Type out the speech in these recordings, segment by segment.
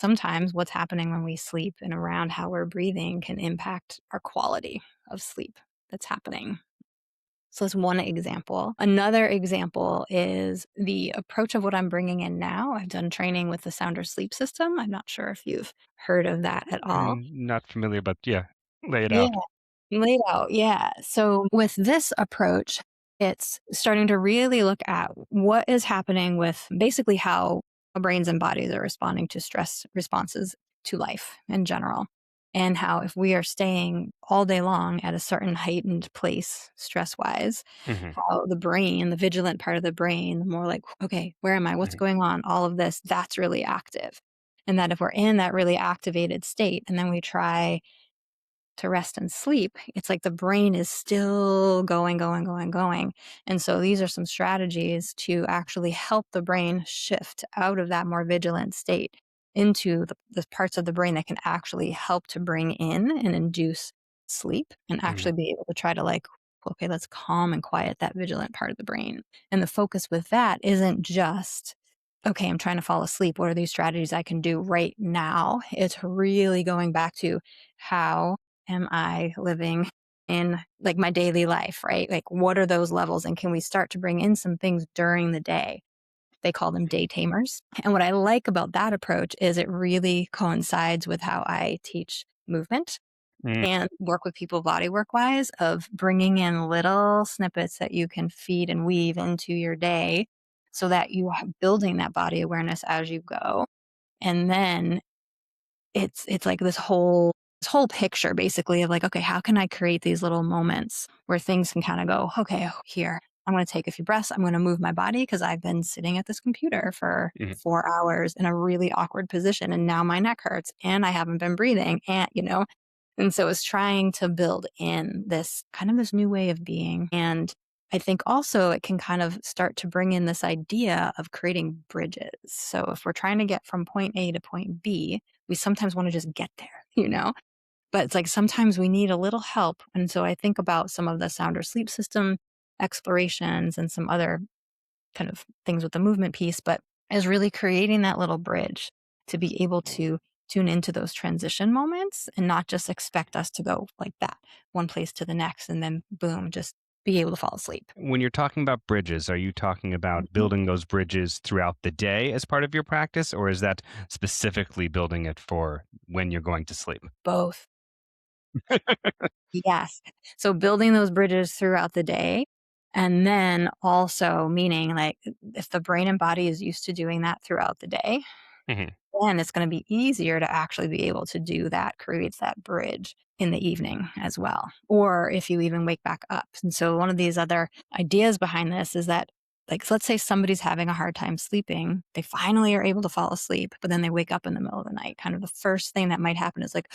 sometimes what's happening when we sleep and around how we're breathing can impact our quality of sleep that's happening. So that's one example. Another example is the approach of what I'm bringing in now. I've done training with the Sounder sleep system. I'm not sure if you've heard of that at all. I'm not familiar, but yeah, lay it Yeah, out. laid out. Yeah. So with this approach, it's starting to really look at what is happening with basically how our brains and bodies are responding to stress responses to life in general. And how if we are staying all day long at a certain heightened place, stress wise, Hmm. how the brain, the vigilant part of the brain, the more like, okay, where am I? What's Hmm. going on? All of this, that's really active. And that if we're in that really activated state and then we try to rest and sleep, it's like the brain is still going, going, going, going. And so these are some strategies to actually help the brain shift out of that more vigilant state into the parts of the brain that can actually help to bring in and induce sleep and Hmm. actually be able to try to like, okay, let's calm and quiet that vigilant part of the brain. And the focus with that isn't just, okay, I'm trying to fall asleep. What are these strategies I can do right now? It's really going back to how am I living in like my daily life, right? Like, what are those levels? And can we start to bring in some things during the day? They call them day tamers. And what I like about that approach is it really coincides with how I teach movement and work with people body work wise of bringing in little snippets that you can feed and weave into your day so that you are building that body awareness as you go. And then it's like this whole picture basically of like, okay, how can I create these little moments where things can kind of go, okay, here, I'm going to take a few breaths. I'm going to move my body because I've been sitting at this computer for Hmm. 4 hours in a really awkward position and now my neck hurts and I haven't been breathing and. And so it's trying to build in this kind of this new way of being. And I think also it can kind of start to bring in this idea of creating bridges. So if we're trying to get from point A to point B, we sometimes want to just get there, But it's like sometimes we need a little help. And so I think about some of the sounder sleep system explorations and some other kind of things with the movement piece, but is really creating that little bridge to be able to tune into those transition moments and not just expect us to go like that, one place to the next, and then boom, just be able to fall asleep. When you're talking about bridges, are you talking about Mhm. building those bridges throughout the day as part of your practice, or is that specifically building it for when you're going to sleep? Both. Yes. So building those bridges throughout the day. And then also meaning like if the brain and body is used to doing that throughout the day, Hmm. then it's going to be easier to actually be able to do that, creates that bridge in the evening as well. Or if you even wake back up. And so one of these other ideas behind this is that like let's say somebody's having a hard time sleeping, they finally are able to fall asleep, but then they wake up in the middle of the night. Kind of the first thing that might happen is like,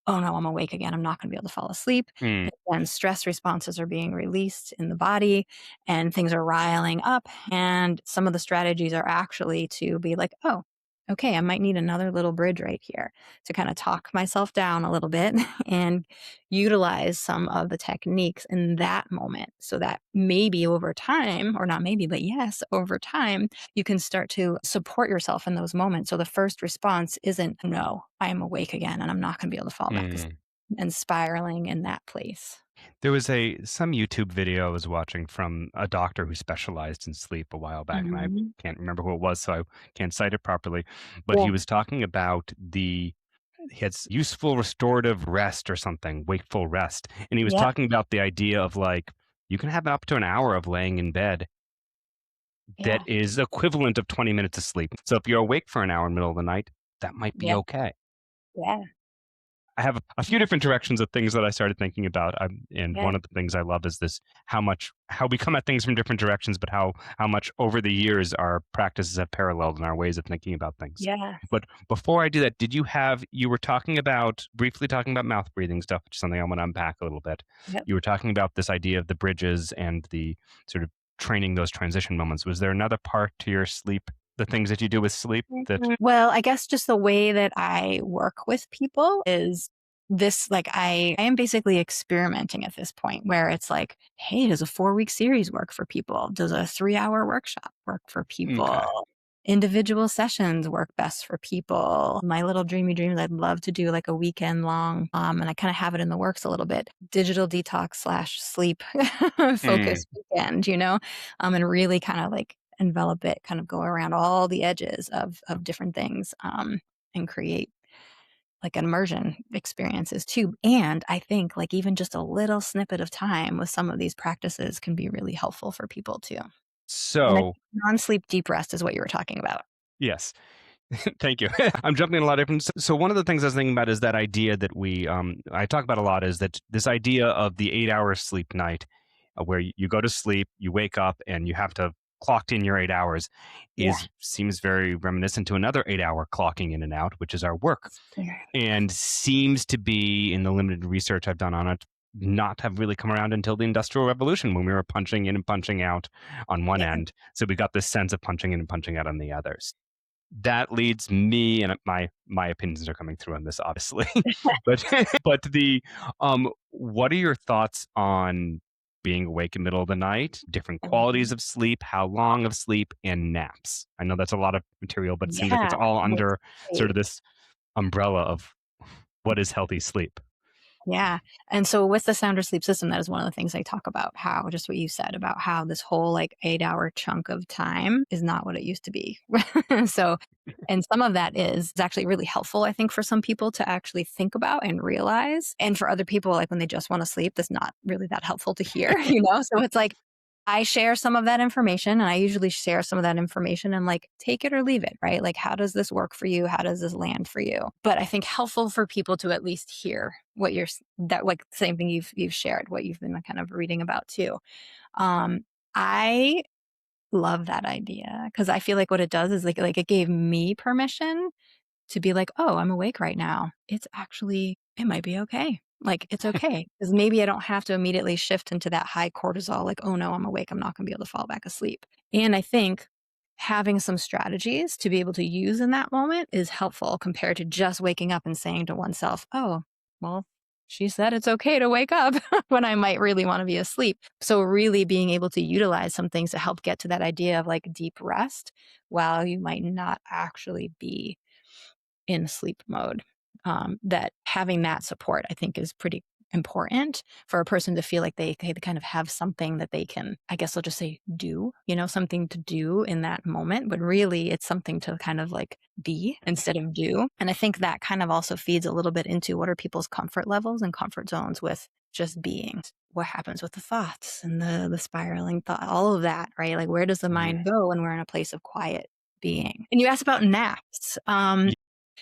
oh no, I'm awake again. I'm not going to be able to fall asleep. Mm. And stress responses are being released in the body and things are riling up. And some of the strategies are actually to be like, oh, okay, I might need another little bridge right here to kind of talk myself down a little bit and utilize some of the techniques in that moment so that maybe over time, or not maybe, but yes, over time, you can start to support yourself in those moments. So the first response isn't, no, I am awake again and I'm not going to be able to fall back to sleep Mm. and spiraling in that place. There was a some YouTube video I was watching from a doctor who specialized in sleep a while back, and I Mhm. can't remember who it was, so I can't cite it properly. But Yeah. he was talking about he had useful restorative rest or something, wakeful rest, and he was Yep. talking about the idea of like you can have up to an hour of laying in bed that Yeah. is equivalent of 20 minutes of sleep. So if you're awake for an hour in the middle of the night, that might be Yeah. okay. Yeah. I have a few different directions of things that I started thinking about, and Yeah. one of the things I love is this: how we come at things from different directions, but how much over the years our practices have paralleled in our ways of thinking about things. Yeah. But before I do that, you were talking about briefly talking about mouth breathing stuff, which is something I want to unpack a little bit. Yep. You were talking about this idea of the bridges and the sort of training those transition moments. Was there another part to your sleep, the things that you do with sleep that? Well, I guess just the way that I work with people is this like I am basically experimenting at this point where it's like, hey, does a 4-week series work for people? Does a 3-hour workshop work for people? Okay. individual sessions work best for people. My little dreamy dreams, I'd love to do like a weekend long, and I kind of have it in the works a little bit. Digital detox slash sleep Mm. focus weekend, and really kind of like envelop it, kind of go around all the edges of different things, and create like immersion experiences too. And I think like even just a little snippet of time with some of these practices can be really helpful for people too. And I think So, non-sleep deep rest is what you were talking about. yes. Thank you. I'm jumping in a lot of different. So one of the things I was thinking about is that idea that I talk about a lot is that this idea of the 8 hour sleep night, where you go to sleep, you wake up, and you have to clocked in your 8 hours, Yeah. is seems very reminiscent to another 8 hour clocking in and out, which is our work, Yeah. and seems to be in the limited research I've done on it not have really come around until the Industrial Revolution when we were punching in and punching out on one Yeah. end. So we got this sense of punching in and punching out on the others. That leads me, and my opinions are coming through on this obviously, but what are your thoughts on being awake in the middle of the night, different qualities Mhm. of sleep, how long of sleep, and naps? I know that's a lot of material, but it seems like Yeah. it's all That's under sort great. of this umbrella of what is healthy sleep. Yeah. And so with the sounder sleep system, that is one of the things I talk about, how just what you said about how this whole like 8 hour chunk of time is not what it used to be. So, and some of that is actually really helpful, I think, for some people to actually think about and realize. And for other people, like when they just want to sleep, that's not really that helpful to hear, So it's like, I share some of that information and I usually share some of that information and like take it or leave it, right? Like, how does this work for you? How does this land for you? But I think helpful for people to at least hear what that like same thing you've shared, what you've been kind of reading about too. I love that idea because I feel like what it does is like it gave me permission to be like, "Oh, I'm awake right now. It might be okay." Like, it's okay because maybe I don't have to immediately shift into that high cortisol, like, "Oh, no, I'm awake. I'm not gonna be able to fall back asleep." And I think having some strategies to be able to use in that moment is helpful compared to just waking up and saying to oneself, "Oh, well, she said it's okay to wake up," when I might really wanna be asleep. So really being able to utilize some things to help get to that idea of, like, deep rest while you might not actually be in sleep mode. That having that support, I think, is pretty important for a person to feel like they kind of have something that they can, I guess I'll just say, do, something to do in that moment. But really, it's something to kind of like be instead of do. And I think that kind of also feeds a little bit into what are people's comfort levels and comfort zones with just being. What happens with the thoughts and the spiraling thought, all of that, right? Like, where does the Mhm. mind go when we're in a place of quiet being? And you asked about naps. Ye-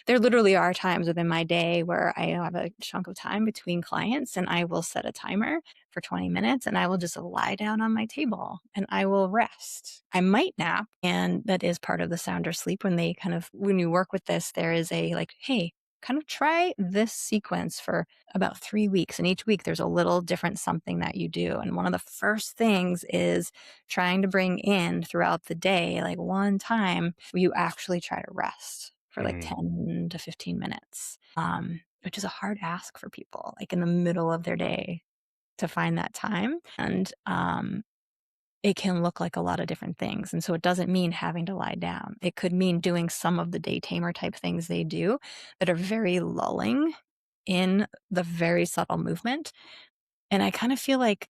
There literally are times within my day where I have a chunk of time between clients and I will set a timer for 20 minutes and I will just lie down on my table and I will rest. I might nap, and that is part of the sounder sleep when you work with this, there is a like, hey, kind of try this sequence for about 3 weeks. And each week there's a little different something that you do. And one of the first things is trying to bring in throughout the day, like one time where you actually try to rest for like mm, 10 to 15 minutes, which is a hard ask for people, like in the middle of their day to find that time. And it can look like a lot of different things. And so it doesn't mean having to lie down. It could mean doing some of the day tamer type things they do that are very lulling in the very subtle movement. And I kind of feel like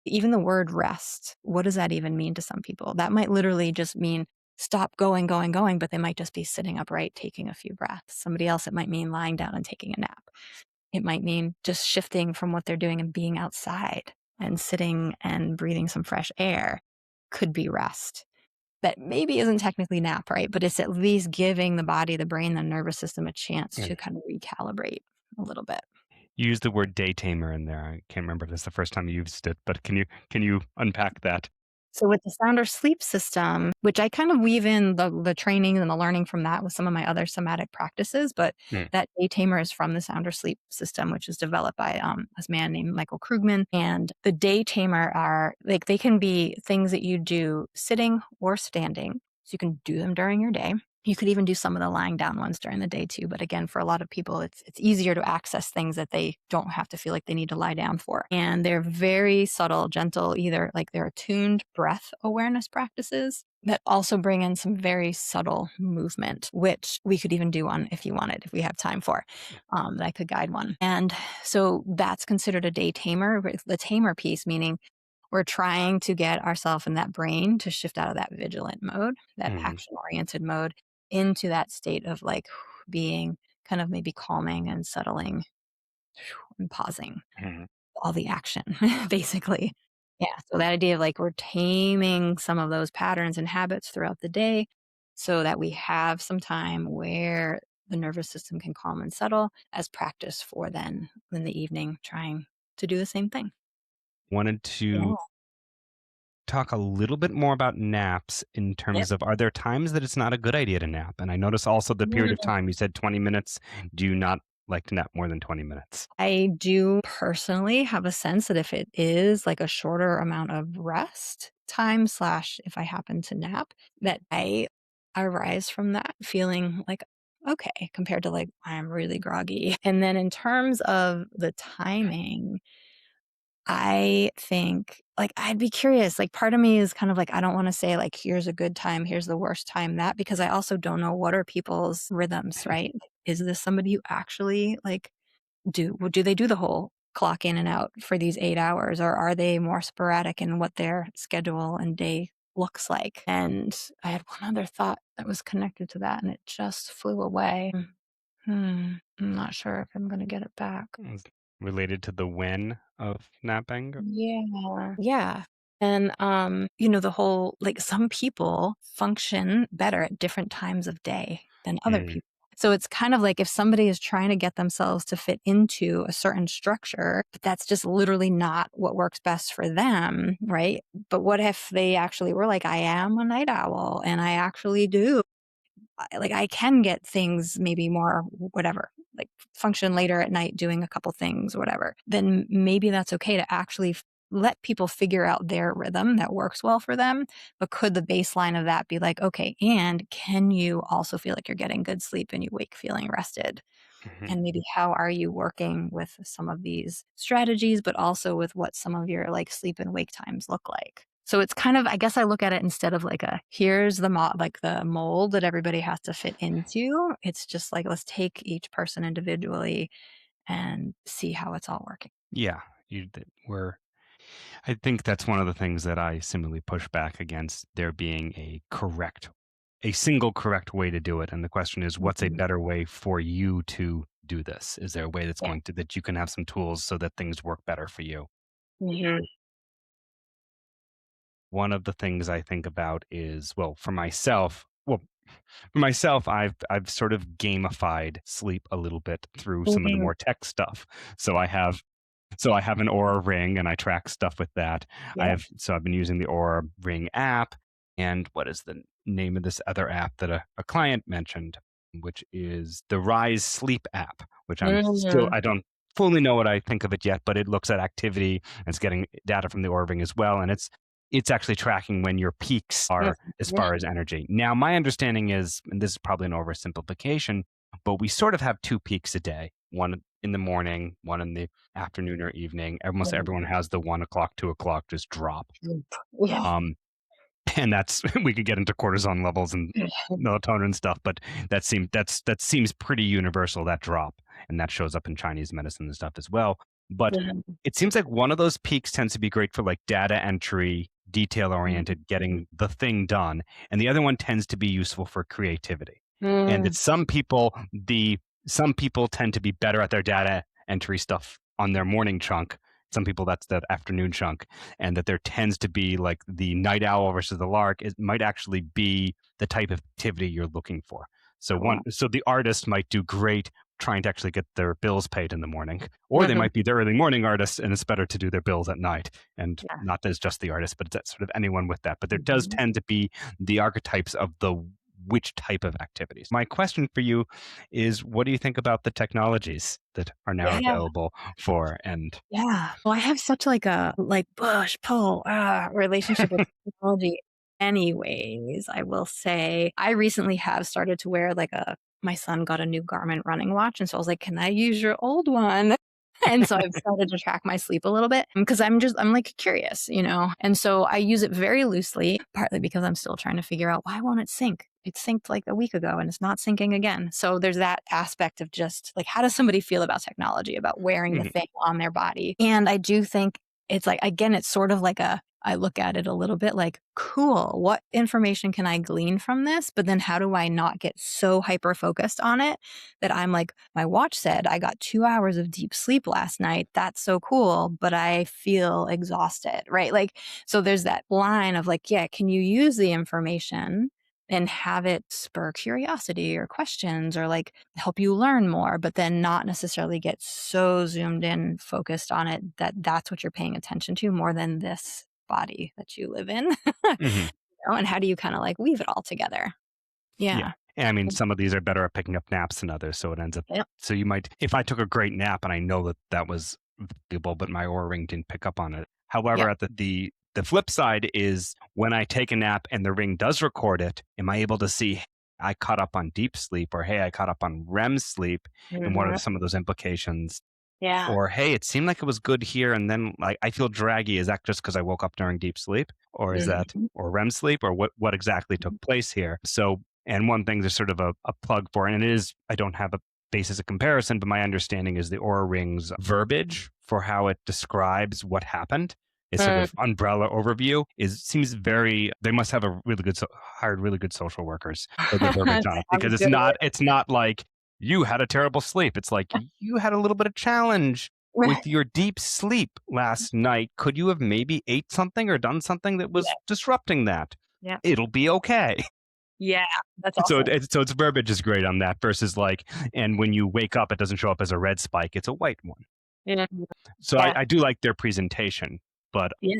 even the word rest, what does that even mean to some people? That might literally just mean stop going, going, going, but they might just be sitting upright, taking a few breaths. Somebody else, it might mean lying down and taking a nap. It might mean just shifting from what they're doing and being outside and sitting and breathing some fresh air could be rest. That maybe isn't technically nap, right? But it's at least giving the body, the brain, the nervous system a chance to mm. kind of recalibrate a little bit. You used the word day tamer in there. I can't remember if that's the first time you used it, but can you unpack that? So with the sounder sleep system, which I kind of weave in the training and the learning from that with some of my other somatic practices, but Mm, that day tamer is from the sounder sleep system, which is developed by this man named Michael Krugman. And the day tamer are like they can be things that you do sitting or standing. So you can do them during your day. You could even do some of the lying down ones during the day too. But again, for a lot of people, it's easier to access things that they don't have to feel like they need to lie down for. And they're very subtle, gentle, either like they're attuned breath awareness practices that also bring in some very subtle movement, which we could even do one if you wanted, if we have time for, that I could guide one. And so that's considered a day tamer. With the tamer piece, meaning we're trying to get ourselves in that brain to shift out of that vigilant mode, that Mhm, action oriented mode, into that state of like being kind of maybe calming and settling and pausing mhm. all the action, basically. Yeah, so that idea of, like, we're taming some of those patterns and habits throughout the day so that we have some time where the nervous system can calm and settle as practice for then in the evening trying to do the same thing. Wanted Yeah. to talk a little bit more about naps in Yep. terms of, are there times that it's not a good idea to nap? And I notice also the period of Mm. time you said 20 minutes. Do you not like to nap more than 20 minutes? I do personally have a sense that if it is, like, a shorter amount of rest time slash if I happen to nap, that I rise from that feeling like, "Okay," compared to, like, "I'm really groggy." And then in terms of the timing, I think like, I'd be curious, like, part of me is kind of like, I don't wanna say, like, "Here's a good time, here's the worst time," that because I also don't know what are people's rhythms, right? Is this somebody who actually, like, do they do the whole clock in and out for these 8 hours, or are they more sporadic in what their schedule and day looks like? And I had one other thought that was connected to that, and it just flew away. I'm not sure if I'm gonna get it back. Is related to the when of napping? Yeah. Yeah. And, the whole like, some people function better at different times of day than other Mm, people. So it's kind of like if somebody is trying to get themselves to fit into a certain structure, but that's just literally not what works best for them, right? But what if they actually were like, "I am a night owl, and I actually do I can get things maybe more whatever, like function later at night doing a couple things or whatever, then maybe that's okay to actually let people figure out their rhythm that works well for them. But could the baseline of that be like, okay, and can you also feel like you're getting good sleep and you wake feeling rested? mhm. And maybe how are you working with some of these strategies, but also with what some of your like sleep and wake times look like. So it's kind of, I guess I look at it instead of like a here's the like the mold that everybody has to fit into. It's just like let's take each person individually and see how it's all working. Yeah, you that we're I think that's one of the things that I similarly push back against, there being a single correct way to do it. And the question is, what's a Mhm. better way for you to do this? Is there a way that's Yeah. going to, that you can have some tools so that things work better for you? Mhm. One of the things I think about is, for myself, I've sort of gamified sleep a little bit through some of the Mhm. more tech stuff. So I have an Aura Ring and I track stuff with that. Yeah. I've been using the Aura Ring app, and what is the name of this other app that a client mentioned, which is the Rise Sleep app, which Mhm. I don't fully know what I think of it yet, but it looks at activity and it's getting data from the Aura Ring as well, and it's actually tracking when your peaks Mhm. are as Yeah. far as energy. Now, my understanding is, and this is probably an oversimplification, but we sort of have two peaks a day, one in the morning, one in the afternoon or evening. Almost Mhm. everyone has the 1 o'clock, 2 o'clock just drop. Yeah. Um, and that's we could get into cortisol levels and melatonin and stuff, but that seems pretty universal, that drop, and that shows up in Chinese medicine and stuff as well. But Mhm. it seems like one of those peaks tends to be great for like data entry, detail oriented, Mhm. getting the thing done, and the other one tends to be useful for creativity. And that Mm. some people tend to be better at their data entry stuff on their morning chunk. Some people that's that afternoon chunk, and that there tends to be like the night owl versus the lark. It might actually be the type of activity you're looking for. Cool. So the artist might do great trying to actually get their bills paid in the morning, or they Mhm. might be the early morning artist, and it's better to do their bills at night. And Yeah. not as just the artist, but it's sort of anyone with that. But there does Mhm. tend to be the archetypes of the which type of activities. My question for you is, what do you think about the technologies that are now Yeah. available for and Yeah. Well, I have such like a like push pull relationship with technology. Anyways, I will say I recently have started to wear like a. My son got a new Garmin running watch, and so I was like, "Can I use your old one?" And so I've started to track my sleep a little bit because I'm like curious, you know? And so I use it very loosely, partly because I'm still trying to figure out why won't it sync? It synced like a week ago and it's not syncing again. So there's that aspect of just like, how does somebody feel about technology, about wearing the Mhm. thing on their body? And I do think it's like, again, it's sort of like I look at it a little bit like, cool, what information can I glean from this? But then how do I not get so hyper focused on it that I'm like, my watch said I got 2 hours of deep sleep last night. That's so cool, but I feel exhausted, right? Like, so there's that line of like, yeah, can you use the information and have it spur curiosity or questions or like help you learn more, but then not necessarily get so zoomed in, focused on it that that's what you're paying attention to more than this body that you live in. Mhm. And how do you kind of like weave it all together? Yeah. Yeah. And I mean, some of these are better at picking up naps than others. So it ends up, Yep. so you might, if I took a great nap and I know that that was valuable, but my Oura ring didn't pick up on it. However, Yep. at the flip side is when I take a nap and the ring does record it, am I able to see I caught up on deep sleep or hey, I caught up on REM sleep? And what are Mhm. some of those implications? Yeah. Or hey, it seemed like it was good here, and then like I feel draggy. Is that just because I woke up during deep sleep, or is that Mhm. or REM sleep, or what exactly took place here? So, and one thing there's sort of a plug for, and it is I don't have a basis of comparison, but my understanding is the Aura Ring's verbiage for how it describes what happened. Is sort Mm. of umbrella overview is seems very. They must have a really good hired really good social workers for the verbiage on it because Sounds good. it's not like you had a terrible sleep. It's like you had a little bit of challenge with your deep sleep last night. Could you have maybe ate something or done something that Yeah. was disrupting that? Yeah. It'll be okay. Yeah. That's So awesome. so its verbiage is great on that versus like, and when you wake up, it doesn't show up as a red spike. It's a white one. Yeah. So Yeah. I do like their presentation, but Yeah.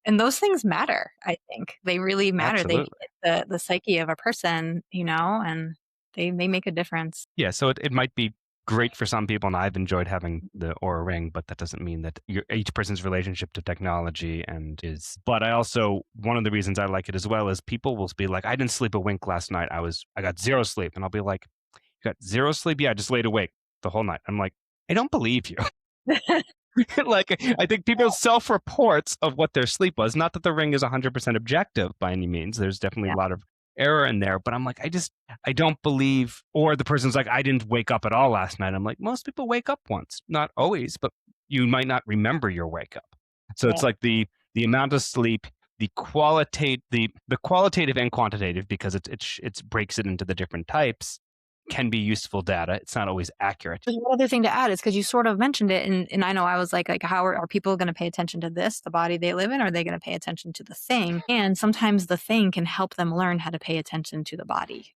And those things matter, I think. They really matter. They absolutely. hit the psyche of a person, and they make a difference. Yeah, so it might be great for some people, and I've enjoyed having the Aura Ring, but that doesn't mean that each person's relationship to technology and is. But I also one of the reasons I like it as well is people will be like, "I didn't sleep a wink last night. I got zero sleep," and I'll be like, "You got zero sleep? Yeah, I just laid awake the whole night." I'm like, "I don't believe you." Like I think people's self-reports of what their sleep was, not that the ring is 100% objective by any means. There's definitely Yeah. a lot of error in there, but I'm like, I don't believe, or the person's like, I didn't wake up at all last night. I'm like, most people wake up once, not always, but you might not remember your wake up. So it's Yeah. like the amount of sleep, the qualitative and quantitative, because it breaks it into the different types, can be useful data. It's not always accurate. There's one other thing to add is because you sort of mentioned it, and I know I was like, how are people going to pay attention to this, the body they live in? Or are they going to pay attention to the thing? And sometimes the thing can help them learn how to pay attention to the body.